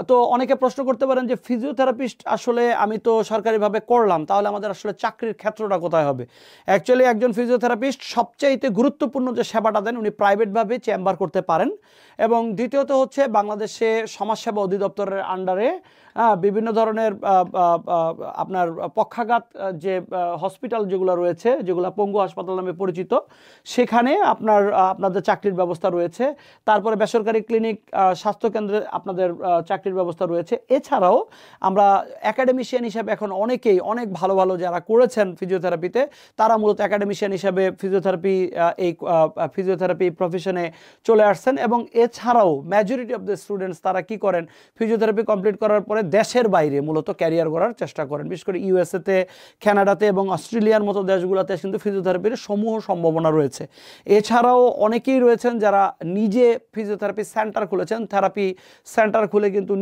তো অনেকে প্রশ্ন করতে পারেন যে ফিজিওথেরাপিস্ট আসলে আমি তো সরকারিভাবে করলাম, তাহলে আমাদের আসলে চাকরির ক্ষেত্রটা কোথায় হবে? অ্যাকচুয়ালি একজন ফিজিওথেরাপিস্ট সবচাইতে গুরুত্বপূর্ণ যে সেবাটা দেন উনি প্রাইভেটভাবে চেম্বার করতে পারেন। এবং দ্বিতীয়ত হচ্ছে বাংলাদেশে সমাজসেবা অধিদপ্তরের আন্ডারে বিভিন্ন ধরনের আপনার পক্ষাঘাত যে হসপিটাল যেগুলো রয়েছে, যেগুলো পঙ্গু হাসপাতাল নামে পরিচিত, সেখানে আপনাদের চাকরির ব্যবস্থা রয়েছে। তারপরে বেসরকারি ক্লিনিক স্বাস্থ্যকেন্দ্রে আপনাদের চাকরির ব্যবস্থা রয়েছে। এছাড়াও আমরা একাডেমিশিয়ান হিসাবে এখন অনেক ভালো ভালো যারা করেছেন ফিজিওথেরাপিতে, তারা মূলত একাডেমিশিয়ান হিসাবে ফিজিওথেরাপি প্রফেশনে চলে আসছেন। এবং এছাড়াও মেজরিটি অফ দ্য স্টুডেন্টস তারা কি করেন, ফিজিওথেরাপি কমপ্লিট করার পরে দেশের বাইরে মূলত ক্যারিয়ার করার চেষ্টা করেন। বিশেষ করে ইউএসএতে, কানাডাতে এবং অস্ট্রেলিয়ার মতো দেশগুলোতে কিন্তু ফিজিওথেরাপির সমূহ সম্ভাবনা রয়েছে। এছাড়াও অনেকেই রয়েছেন যারা নিজে ফিজিওথেরাপি সেন্টার খুলেছেন, থেরাপি সেন্টার খুলে কিন্তু